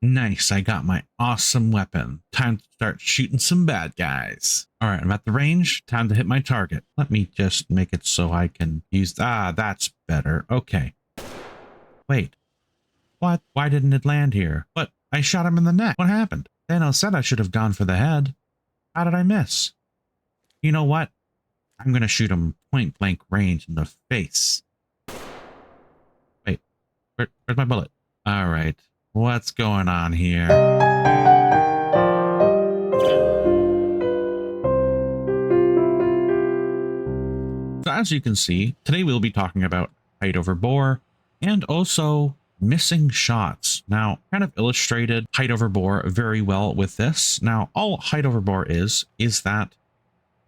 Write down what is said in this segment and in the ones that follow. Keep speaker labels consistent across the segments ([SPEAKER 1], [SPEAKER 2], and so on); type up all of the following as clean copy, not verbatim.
[SPEAKER 1] Nice, I got my awesome weapon. Time to start shooting some bad guys. All right, I'm at the range. Time to hit my target. Let me just make it so I can use... Ah, that's better. Okay. Wait. What? Why didn't it land here? But I shot him in the neck. What happened? Thanos said I should have gone for the head. How did I miss? You know what? I'm going to shoot him point blank range in the face. Wait, where's my bullet? All right. What's going on here? So as you can see, today we'll be talking about height over bore and also missing shots. Now, kind of illustrated height over bore very well with this. Now, all height over bore is that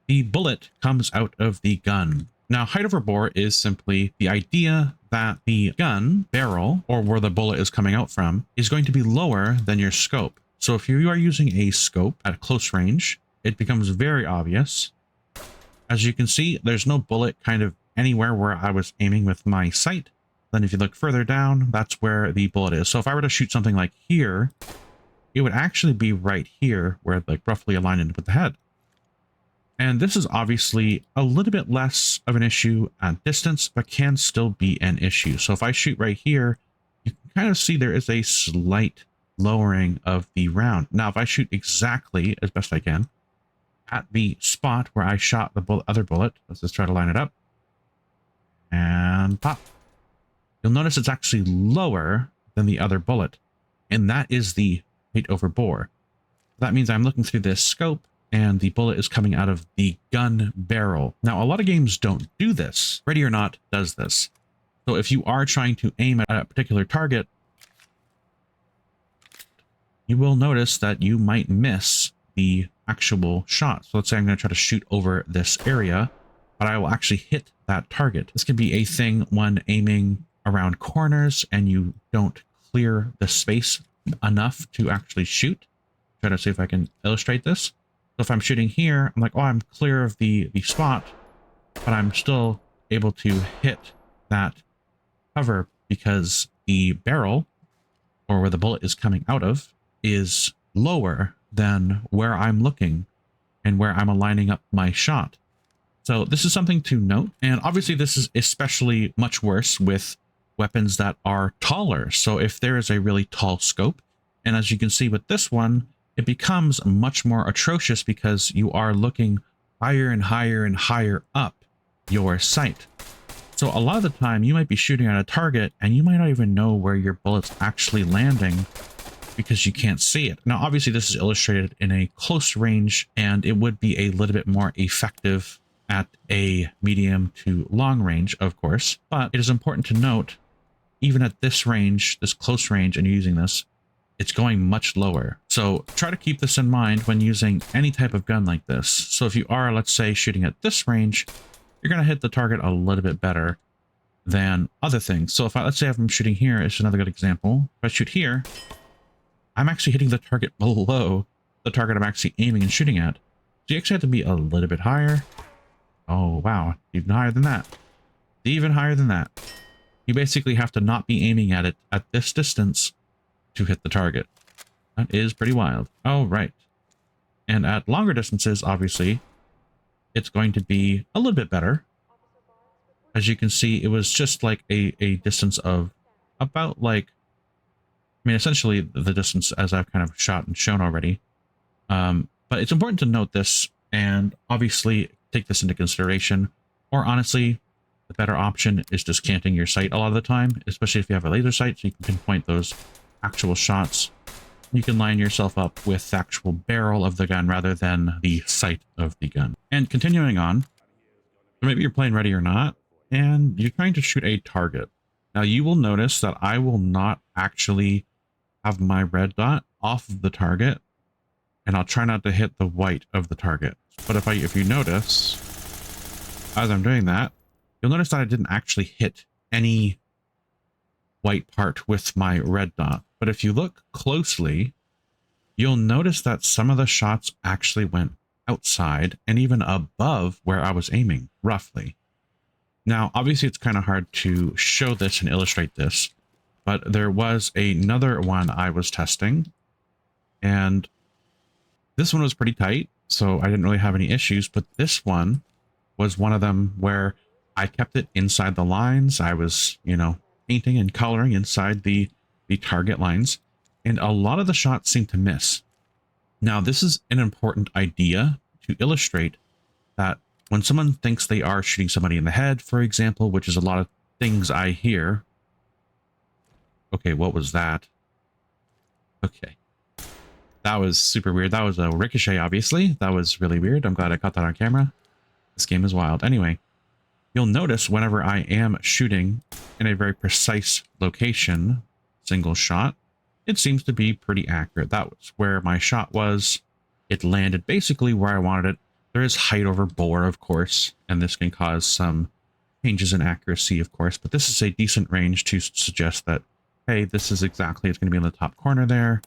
[SPEAKER 1] the bullet comes out of the gun. Now, height over bore is simply the idea that the gun barrel, or where the bullet is coming out from, is going to be lower than your scope. So if you are using a scope at close range, it becomes very obvious. As you can see, there's no bullet kind of anywhere where I was aiming with my sight. Then if you look further down, that's where the bullet is. So if I were to shoot something like here, it would actually be right here where like roughly aligned with the head. And this is obviously a little bit less of an issue at distance, but can still be an issue. So if I shoot right here, you can kind of see there is a slight lowering of the round. Now, if I shoot exactly as best I can at the spot where I shot the other bullet, let's just try to line it up and pop. You'll notice it's actually lower than the other bullet, and that is the height over bore. That means I'm looking through this scope and the bullet is coming out of the gun barrel. Now, a lot of games don't do this. Ready or Not does this. So if you are trying to aim at a particular target, you will notice that you might miss the actual shot. So let's say I'm going to try to shoot over this area, but I will actually hit that target. This can be a thing when aiming around corners and you don't clear the space enough to actually shoot. Try to see if I can illustrate this. So if I'm shooting here, I'm like, oh, I'm clear of the spot, but I'm still able to hit that cover because the barrel, or where the bullet is coming out of, is lower than where I'm looking and where I'm aligning up my shot. So this is something to note. And obviously this is especially much worse with weapons that are taller. So if there is a really tall scope, and as you can see with this one, it becomes much more atrocious because you are looking higher and higher and higher up your sight. So a lot of the time you might be shooting at a target and you might not even know where your bullet's actually landing because you can't see it. Now, obviously this is illustrated in a close range and it would be a little bit more effective at a medium to long range, of course, but it is important to note, even at this range, this close range, and you're using this, it's going much lower. So try to keep this in mind when using any type of gun like this. So if you are, let's say, shooting at this range, you're going to hit the target a little bit better than other things. So if let's say if I'm shooting here, it's another good example. If I shoot here, I'm actually hitting the target below the target I'm actually aiming and shooting at. So you actually have to be a little bit higher. Oh, wow. Even higher than that. Even higher than that. You basically have to not be aiming at it at this distance to hit the target. That is pretty wild. Oh, right. And at longer distances, obviously, it's going to be a little bit better. As you can see, it was just like a distance of about like, I mean, essentially the distance as I've kind of shot and shown already. But it's important to note this and obviously take this into consideration. Or honestly, the better option is just canting your sight a lot of the time, especially if you have a laser sight, so you can pinpoint those actual shots. You can line yourself up with the actual barrel of the gun rather than the sight of the gun. And continuing on, so maybe you're playing Ready or Not, and you're trying to shoot a target. Now you will notice that I will not actually have my red dot off of the target, and I'll try not to hit the white of the target. But if you notice, as I'm doing that, you'll notice that I didn't actually hit any white part with my red dot. But if you look closely, you'll notice that some of the shots actually went outside and even above where I was aiming, roughly. Now, obviously, it's kind of hard to show this and illustrate this, But there was another one I was testing, and this one was pretty tight, so I didn't really have any issues. But this one was one of them where I kept it inside the lines. I was, you know, painting and coloring inside the target lines, and a lot of the shots seemed to miss. Now, this is an important idea to illustrate that when someone thinks they are shooting somebody in the head, for example, which is a lot of things I hear. Okay, what was that? Okay. That was super weird. That was a ricochet, obviously. That was really weird. I'm glad I caught that on camera. This game is wild. Anyway, you'll notice whenever I am shooting in a very precise location, single shot, it seems to be pretty accurate. That was where my shot was. It landed basically where I wanted it. There is height over bore, of course, and this can cause some changes in accuracy, of course, but this is a decent range to suggest that, hey, this is exactly, it's going to be in the top corner there.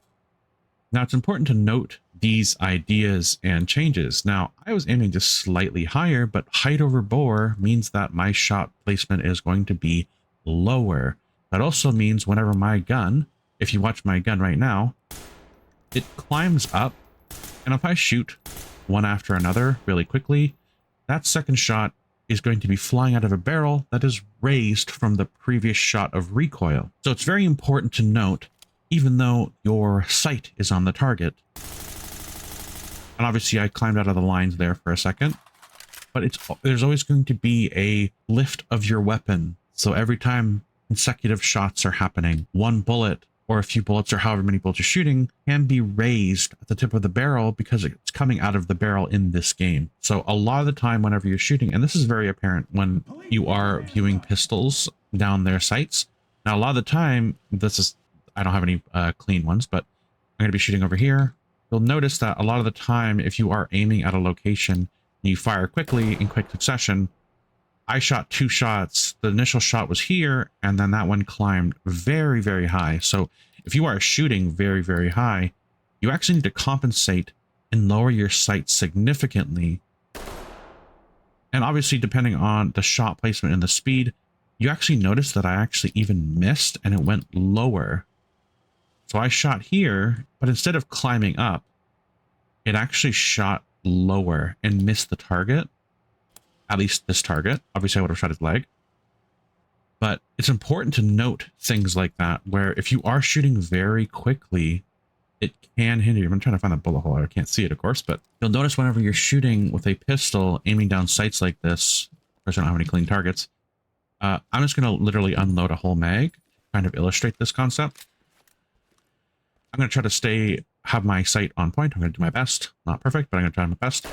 [SPEAKER 1] Now, it's important to note these ideas and changes. Now, I was aiming just slightly higher, but height over bore means that my shot placement is going to be lower. That also means whenever my gun, if you watch my gun right now, it climbs up, and if I shoot one after another really quickly, that second shot is going to be flying out of a barrel that is raised from the previous shot of recoil. So it's very important to note, even though your sight is on the target, and obviously I climbed out of the lines there for a second, but there's always going to be a lift of your weapon. So every time consecutive shots are happening, one bullet or a few bullets or however many bullets you're shooting can be raised at the tip of the barrel because it's coming out of the barrel in this game. So a lot of the time whenever you're shooting, and this is very apparent when you are viewing pistols down their sights. Now, a lot of the time, I don't have any clean ones, but I'm going to be shooting over here. You'll notice that a lot of the time, if you are aiming at a location and you fire quickly in quick succession, I shot 2 shots. The initial shot was here, and then that one climbed very, very high. So if you are shooting very, very high, you actually need to compensate and lower your sight significantly. And obviously, depending on the shot placement and the speed, you actually notice that I actually even missed and it went lower. So I shot here, but instead of climbing up, it actually shot lower and missed the target. At least this target. Obviously, I would have shot his leg. But it's important to note things like that, where if you are shooting very quickly, it can hinder you. I'm trying to find that bullet hole. I can't see it, of course, but you'll notice whenever you're shooting with a pistol, aiming down sights like this, of course, I don't have any clean targets. I'm just going to literally unload a whole mag, to kind of illustrate this concept. I'm going to try to have my sight on point. I'm going to do my best. Not perfect, but I'm going to try my best.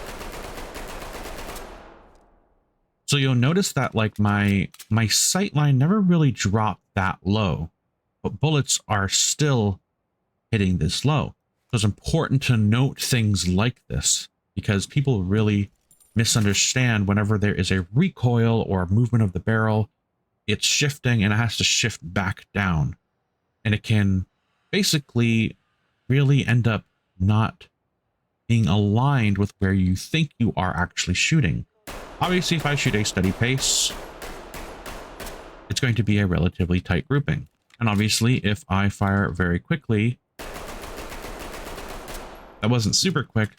[SPEAKER 1] So you'll notice that like my sight line never really dropped that low, but bullets are still hitting this low. So it's important to note things like this because people really misunderstand whenever there is a recoil or a movement of the barrel, it's shifting and it has to shift back down. And it can basically really end up not being aligned with where you think you are actually shooting. Obviously, if I shoot a steady pace, it's going to be a relatively tight grouping. And obviously, if I fire very quickly, that wasn't super quick,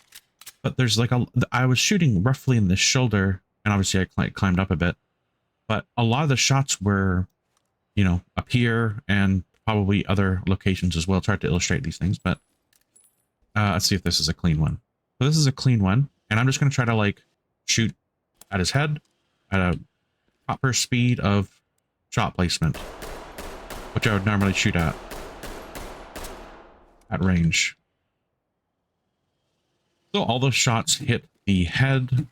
[SPEAKER 1] but there's like I was shooting roughly in the shoulder, and obviously I climbed up a bit, but a lot of the shots were, you know, up here and probably other locations as well. It's hard to illustrate these things, but let's see if this is a clean one. So this is a clean one, and I'm just going to try to like shoot at his head at a proper speed of shot placement, which I would normally shoot at range. So all those shots hit the head.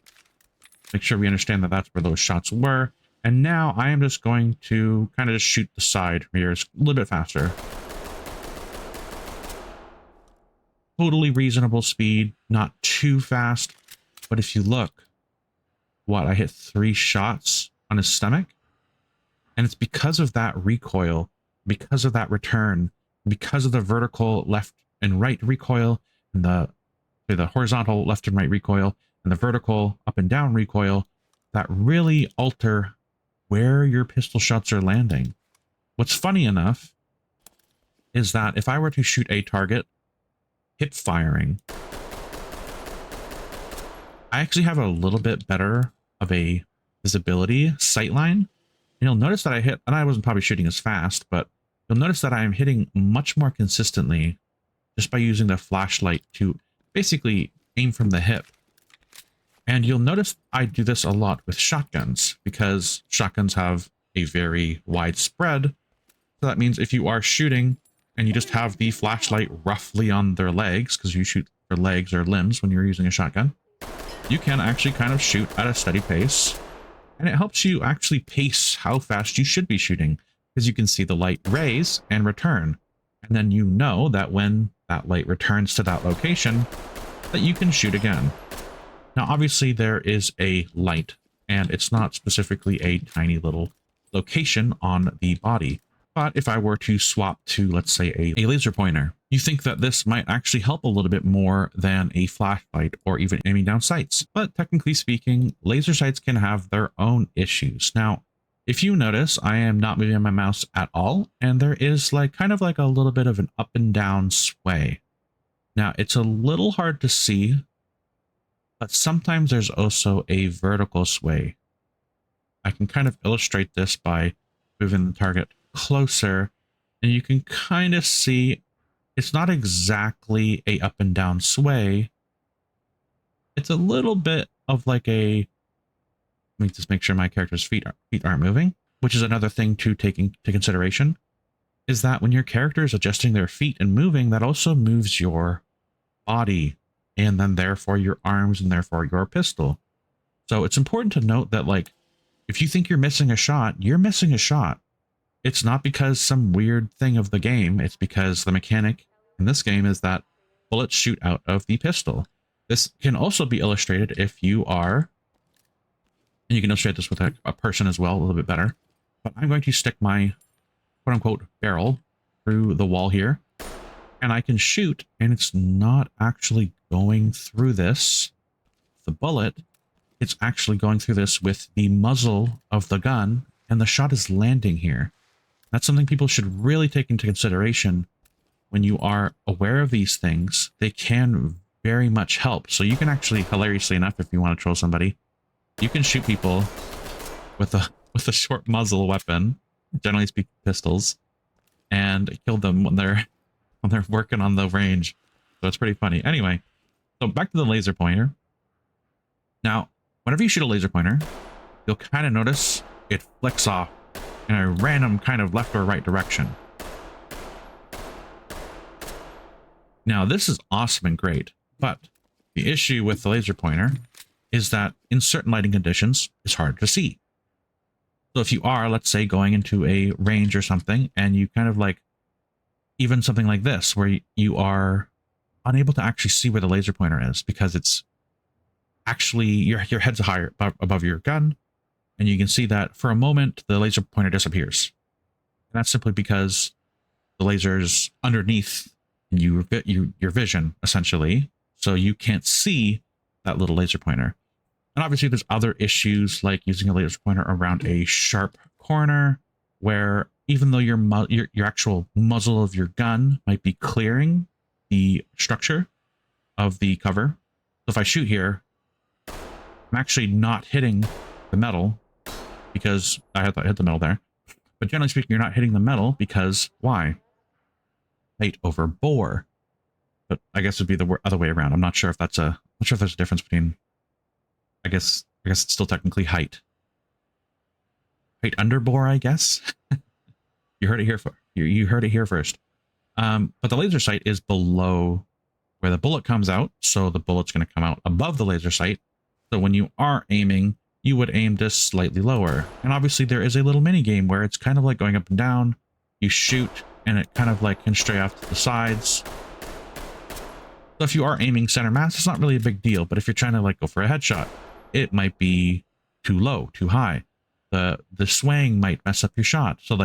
[SPEAKER 1] Make sure we understand that that's where those shots were. And now I am just going to kind of just shoot the side here. It's a little bit faster. Totally reasonable speed, not too fast. But if you look, I hit 3 shots on his stomach. And it's because of that recoil, because of that return, because of the vertical left and right recoil, and the horizontal left and right recoil, and the vertical up and down recoil, that really alter where your pistol shots are landing. What's funny enough is that if I were to shoot a target hip firing, I actually have a little bit better of a visibility sight line. And you'll notice that I hit, and I wasn't probably shooting as fast, but you'll notice that I'm hitting much more consistently just by using the flashlight to basically aim from the hip. And you'll notice I do this a lot with shotguns because shotguns have a very wide spread. So that means if you are shooting and you just have the flashlight roughly on their legs, because you shoot for legs or limbs when you're using a shotgun, you can actually kind of shoot at a steady pace. And it helps you actually pace how fast you should be shooting, because you can see the light raise and return. And then you know that when that light returns to that location, that you can shoot again. Now, obviously, there is a light, and it's not specifically a tiny little location on the body. But if I were to swap to, let's say, a laser pointer, you think that this might actually help a little bit more than a flashlight or even aiming down sights. But technically speaking, laser sights can have their own issues. Now, if you notice, I am not moving my mouse at all, and there is kind of like a little bit of an up and down sway. Now, it's a little hard to see, but sometimes there's also a vertical sway. I can kind of illustrate this by moving the target closer, and you can kind of see it's not exactly a up and down sway. It's a little bit of like a, let me just make sure my character's feet aren't moving, which is another thing to take into consideration, is that when your character is adjusting their feet and moving, that also moves your body, and then therefore your arms, and therefore your pistol. So it's important to note that if you think you're missing a shot, you're missing a shot. It's not because some weird thing of the game. It's because the mechanic in this game is that bullets shoot out of the pistol. This can also be illustrated if you are, and you can illustrate this with a person as well, a little bit better. But I'm going to stick my quote-unquote barrel through the wall here, and I can shoot, and it's not actually going through this, the bullet. It's actually going through this with the muzzle of the gun, and the shot is landing here. That's something people should really take into consideration when you are aware of these things. They can very much help. So you can actually, hilariously enough, if you want to troll somebody, you can shoot people with a short muzzle weapon, generally speaking pistols, and kill them when they're working on the range. So it's pretty funny. Anyway, so back to the laser pointer. Now, whenever you shoot a laser pointer, you'll kind of notice it flicks off in a random kind of left or right direction. Now, this is awesome and great, but the issue with the laser pointer is that in certain lighting conditions, it's hard to see. So if you are, let's say, going into a range or something, and you kind of even something like this, where you are unable to actually see where the laser pointer is, because it's actually, your head's higher above your gun, and you can see that for a moment, the laser pointer disappears. And that's simply because the laser's underneath your vision, essentially, so you can't see that little laser pointer. And obviously, there's other issues like using a laser pointer around a sharp corner, where even though your actual muzzle of your gun might be clearing the structure of the cover. So if I shoot here, I'm actually not hitting the metal because I hit the metal there. But generally speaking, you're not hitting the metal because why? Height over bore. But I guess it'd be the other way around. I'm not sure if there's a difference between. I guess it's still technically height. Height under bore, I guess. You heard it here you heard it here first. But the laser sight is below where the bullet comes out, so the bullet's going to come out above the laser sight. So when you are aiming, you would aim just slightly lower. And obviously there is a little mini game where it's kind of like going up and down. You shoot, and it kind of can stray off to the sides. So if you are aiming center mass, it's not really a big deal. But if you're trying to go for a headshot, it might be too low, too high. The swaying might mess up your shot. So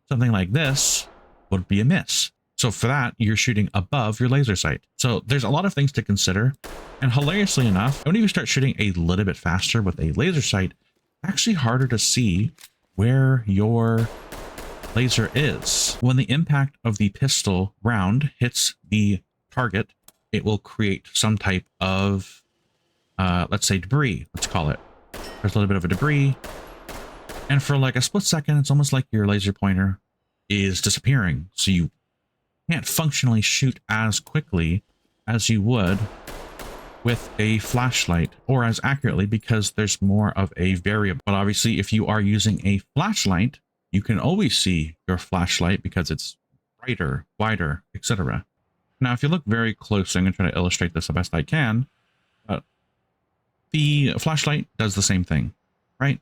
[SPEAKER 1] something like this would be a miss. So for that, you're shooting above your laser sight. So there's a lot of things to consider. And hilariously enough, when you start shooting a little bit faster with a laser sight, it's actually harder to see where your laser is. When the impact of the pistol round hits the target, it will create some type of, let's say debris, let's call it. There's a little bit of a debris. And for like a split second, it's almost like your laser pointer is disappearing. So you can't functionally shoot as quickly as you would with a flashlight, or as accurately, because there's more of a variable. But obviously, if you are using a flashlight, you can always see your flashlight because it's brighter, wider, etc. Now, if you look very close, I'm going to try to illustrate this the best I can. The flashlight does the same thing, right?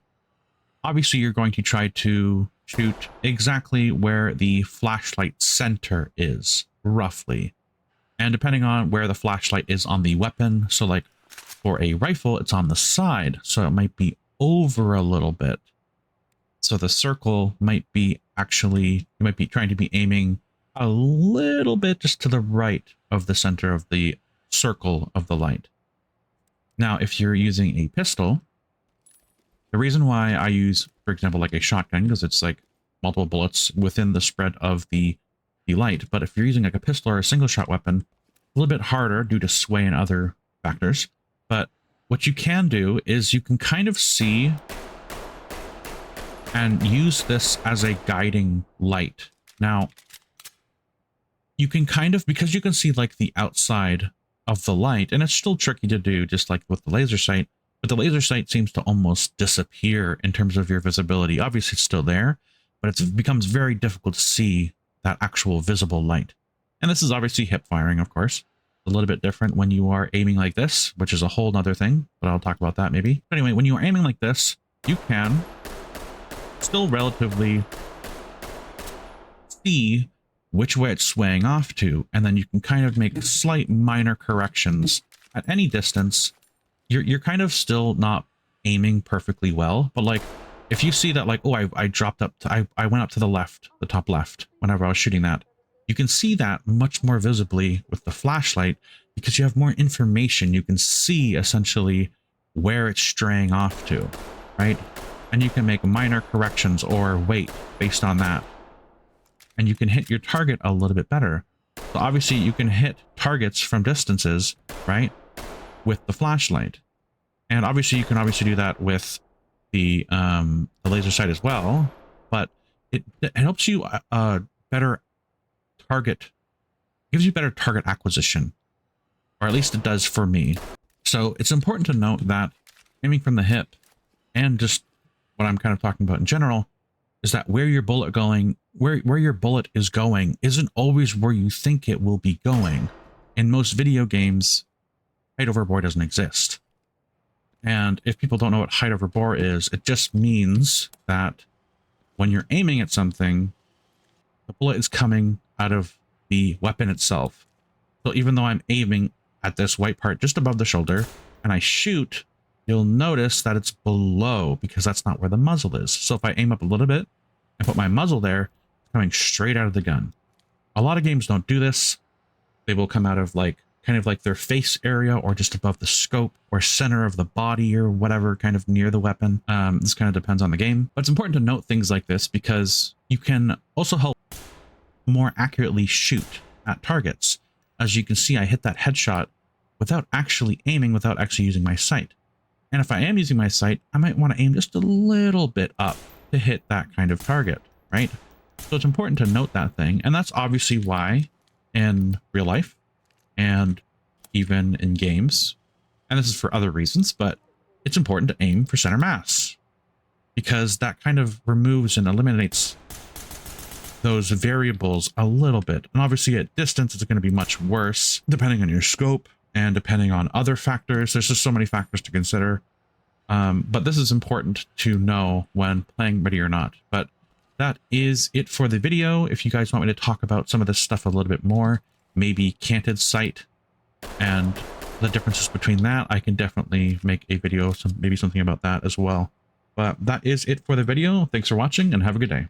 [SPEAKER 1] Obviously, you're going to try to shoot exactly where the flashlight center is, roughly. And depending on where the flashlight is on the weapon, so like for a rifle, it's on the side, so it might be over a little bit. So the circle might be actually, you might be trying to be aiming a little bit just to the right of the center of the circle of the light. Now, if you're using a pistol, the reason why I use, for example, like a shotgun, because it's like multiple bullets within the spread of the light. But if you're using like a pistol or a single shot weapon, a little bit harder due to sway and other factors. But what you can do is you can kind of see and use this as a guiding light. Now, you can kind of, because you can see like the outside of the light, and it's still tricky to do just like with the laser sight, but the laser sight seems to almost disappear in terms of your visibility. Obviously it's still there, but it becomes very difficult to see that actual visible light. And this is obviously hip firing, of course. A little bit different when you are aiming like this, which is a whole nother thing, but I'll talk about that maybe. But anyway, when you are aiming like this, you can still relatively see which way it's swaying off to, and then you can kind of make slight minor corrections at any distance. You're kind of still not aiming perfectly well, but like if you see that like, oh, I dropped up to, I went up to the left, the top left, whenever I was shooting that, you can see that much more visibly with the flashlight because you have more information. You can see essentially where it's straying off to, right? And you can make minor corrections or weight based on that. And you can hit your target a little bit better. So obviously you can hit targets from distances, right, with the flashlight. And obviously you can do that with the laser sight as well, but it helps you better target, gives you better target acquisition, or at least it does for me. So it's important to note that aiming from the hip, and just what I'm kind of talking about in general, is that where your bullet going, where your bullet is going isn't always where you think it will be going. In most video games, height over bore doesn't exist. And if people don't know what height over bore is, it just means that when you're aiming at something, the bullet is coming out of the weapon itself. So even though I'm aiming at this white part just above the shoulder and I shoot, you'll notice that it's below because that's not where the muzzle is. So if I aim up a little bit and put my muzzle there, it's coming straight out of the gun. A lot of games don't do this. They will come out of like kind of like their face area or just above the scope or center of the body or whatever, kind of near the weapon. This kind of depends on the game, but it's important to note things like this because you can also help more accurately shoot at targets. As you can see, I hit that headshot without actually aiming, without actually using my sight. And if I am using my sight, I might want to aim just a little bit up to hit that kind of target, right? So it's important to note that thing. And that's obviously why in real life and even in games, and this is for other reasons, but it's important to aim for center mass because that kind of removes and eliminates those variables a little bit. And obviously at distance, it's going to be much worse depending on your scope and depending on other factors. There's just so many factors to consider. But this is important to know when playing ready or not. But that is it for the video. If you guys want me to talk about some of this stuff a little bit more, maybe canted sight and the differences between that, I can definitely make a video, maybe something about that as well. But that is it for the video. Thanks for watching and have a good day.